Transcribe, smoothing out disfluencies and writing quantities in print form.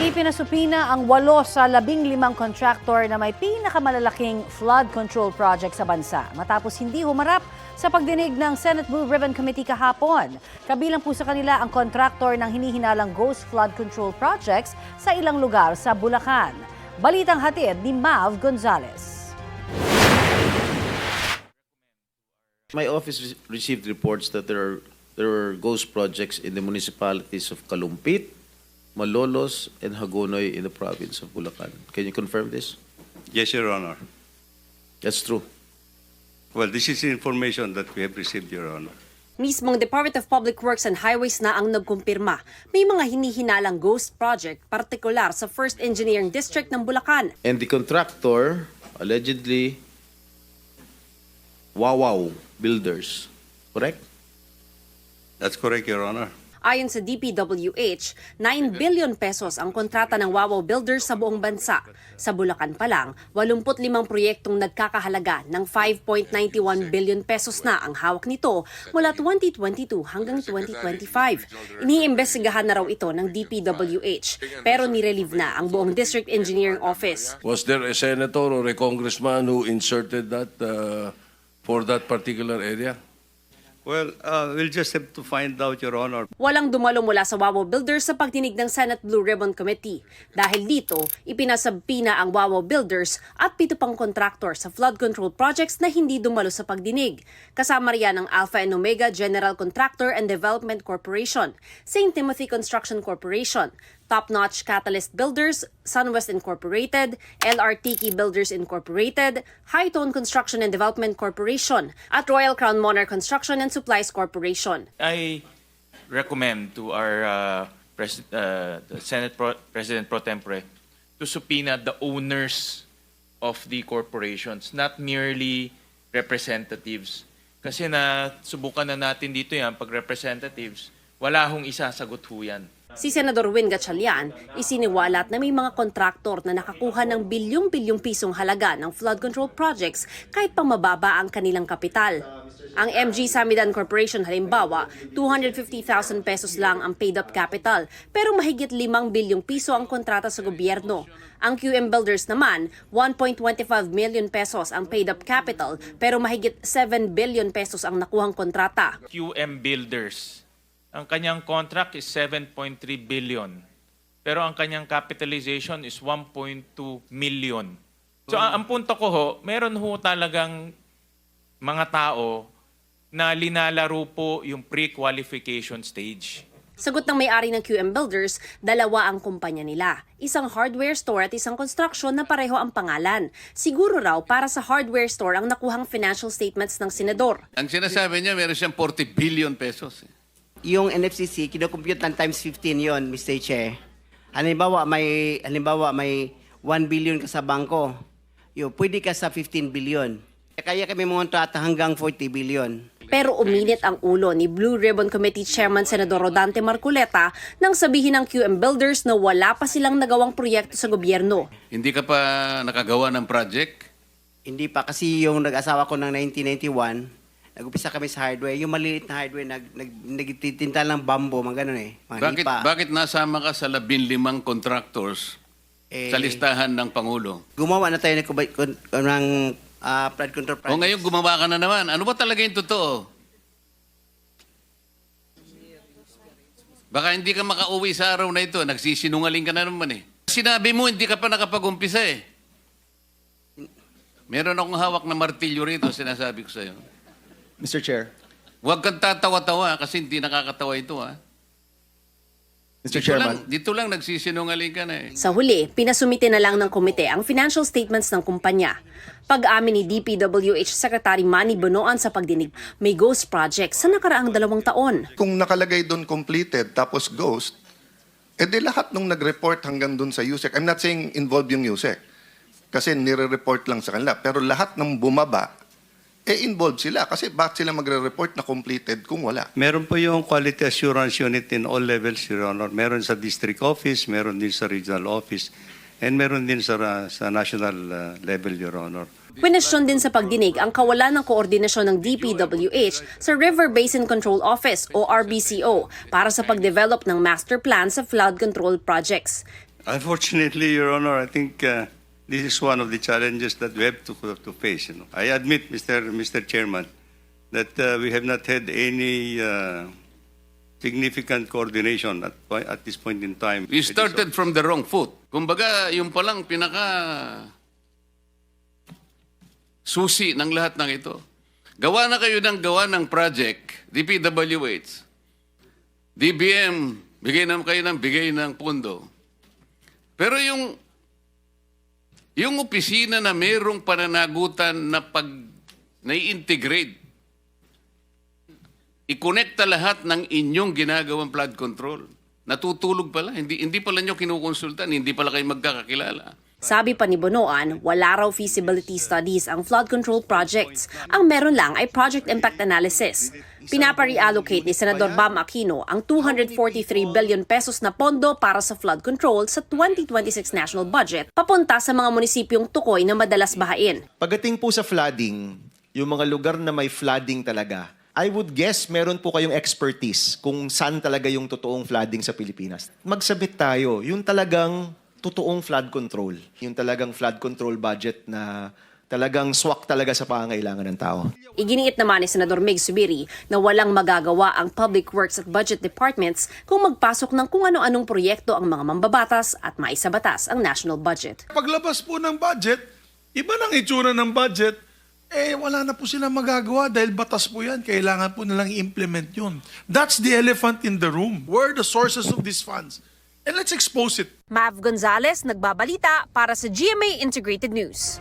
Ipinasupina ang 8 sa 15 contractor na may pinakamalalaking flood control project sa bansa matapos hindi humarap sa pagdinig ng Senate Blue Ribbon Committee kahapon. Kabilang po sa kanila ang contractor ng hinihinalang ghost flood control projects sa ilang lugar sa Bulacan. Balitang hatid ni Mav Gonzalez. My office received reports that there were ghost projects in the municipalities of Kalumpit, Malolos, and Hagonoy in the province of Bulacan. Can you confirm this? Yes, Your Honor. That's true. Well, this is information that we have received, Your Honor. Mismong Department of Public Works and Highways na ang nagkumpirma. May mga hinihinalang ghost project, partikular sa 1st Engineering District ng Bulacan. And the contractor, allegedly, Wawaw Builders. Correct? That's correct, Your Honor. Ayon sa DPWH, 9 billion pesos ang kontrata ng Wawaw Builders sa buong bansa. Sa Bulacan pa lang, 85 proyektong nagkakahalaga ng 5.91 billion pesos na ang hawak nito mula 2022 hanggang 2025. Iniimbestigahan na raw ito ng DPWH, pero nirelieve na ang buong District Engineering Office. Was there a senator or a congressman who inserted that for that particular area? Well, we'll just have to find out, Your Honor. Walang dumalo mula sa Wawaw Builders sa pagdinig ng Senate Blue Ribbon Committee. Dahil dito, ipinasabpina ang Wawaw Builders at 7 pang contractor sa flood control projects na hindi dumalo sa pagdinig. Kasama riyan ang Alpha and Omega General Contractor and Development Corporation, St. Timothy Construction Corporation, Top Notch Catalyst Builders, Sunwest Incorporated, LRT Key Builders Incorporated, High Tone Construction and Development Corporation, at Royal Crown Monarch Construction and Supplies Corporation. I recommend to our the Senate President Pro Tempore to subpoena the owners of the corporations, not merely representatives. Kasi subukan na natin dito yan, pag representatives, wala hong isasagot ho yan. Si Senador Win Gatchalian, isiniwalat na may mga kontraktor na nakakuha ng bilyong-bilyong pisong halaga ng flood control projects kahit pang mababa ang kanilang kapital. Ang MG Samidan Corporation halimbawa, 250,000 pesos lang ang paid-up capital pero mahigit 5 bilyong piso ang kontrata sa gobyerno. Ang QM Builders naman, 1.25 million pesos ang paid-up capital pero mahigit 7 billion pesos ang nakuhang kontrata. QM Builders, ang kanyang contract is 7.3 billion. Pero ang kanyang capitalization is 1.2 million. So ang punto ko ho, meron ho talagang mga tao na linalaro po yung pre-qualification stage. Sagot ng may-ari ng QM Builders, 2 ang kumpanya nila. Isang hardware store at isang construction na pareho ang pangalan. Siguro raw para sa hardware store ang nakuhang financial statements ng senador. Ang sinasabi niya, meron siyang 40 billion pesos. Yung NFCC, kinocompute ng times 15 yon, Mr. Chair. Halimbawa, may 1 billion ka sa bangko. Pwede ka sa 15 billion. Kaya kami mga kontrata hanggang 40 billion. Pero uminit ang ulo ni Blue Ribbon Committee Chairman Senador Rodante Marcoleta nang sabihin ng QM Builders na wala pa silang nagawang proyekto sa gobyerno. Hindi ka pa nakagawa ng project? Hindi pa, kasi yung nag-asawa ko ng 1991, nag-upisa kami sa hardware. Yung maliliit na hardware, nagtitinta ng bamboo, mga ganun eh. Bakit nasama ka sa 15 contractors sa listahan ng Pangulo? Gumawa na tayo ng flood control projects. O ngayon gumawa ka na naman. Ano ba talaga yung totoo? Baka hindi ka makauwi sa araw na ito. Nagsisinungaling ka na naman eh. Sinabi mo, hindi ka pa nakapag-umpisa eh. Meron akong hawak na martilyo rito, sinasabi ko sa'yo. Mr. Chair. Huwag kang tatawa-tawa kasi hindi nakakatawa ito ha. Mr. Chairman. Dito lang nagsisinungaling ka na eh. Sa huli, pinasumite na lang ng komite ang financial statements ng kumpanya. Pag-amin ni DPWH Secretary Manny Bonoan sa pagdinig, may ghost project sa nakaraang 2 taon. Kung nakalagay doon completed tapos ghost, edi lahat nung nag-report hanggang doon sa USEC. I'm not saying involved yung USEC kasi nire-report lang sa kanila. Pero lahat ng bumaba, involved sila. Kasi bakit sila magre-report na completed kung wala? Meron po yung Quality Assurance Unit in all levels, Your Honor. Meron sa District Office, meron din sa Regional Office, and meron din sa national level, Your Honor. Kwenestyon din sa pagdinig ang kawalan ng koordinasyon ng DPWH sa River Basin Control Office o RBCO para sa pagdevelop ng master plan sa flood control projects. Unfortunately, Your Honor, I think this is one of the challenges that we have to face. You know, I admit, Mr. Chairman, that we have not had any significant coordination at this point in time. You started from the wrong foot. Kumbaga, yung palang pinaka susi ng lahat ng ito. Gawa na kayo ng project, DPWH. DBM, bigay ng pondo. Pero yung opisina na mayroong pananagutan na na-integrate, i-connecta lahat ng inyong ginagawang flood control. Natutulog pala, hindi pala nyo kinukonsultan, hindi pala kayo magkakakilala. Sabi pa ni Bonoan, wala raw feasibility studies ang flood control projects. Ang meron lang ay project impact analysis. Pinapa-reallocate ni Senador Bam Aquino ang 243 billion pesos na pondo para sa flood control sa 2026 national budget papunta sa mga munisipyong tukoy na madalas bahain. Pagdating po sa flooding, yung mga lugar na may flooding talaga, I would guess meron po kayong expertise kung saan talaga yung totoong flooding sa Pilipinas. Magsabit tayo, yung talagang totoong flood control. Yung talagang flood control budget na talagang swak talaga sa pangangailangan ng tao. Iginiit naman ni Senador Mig Zubiri na walang magagawa ang Public Works at Budget Departments kung magpasok ng kung ano-anong proyekto ang mga mambabatas at maisabatas ang national budget. Paglabas po ng budget, iba nang itsura ng budget, wala na po silang magagawa dahil batas po yan. Kailangan po nilang i-implement yun. That's the elephant in the room. Where are the sources of these funds? And let's expose it. Mav Gonzalez, nagbabalita para sa GMA Integrated News.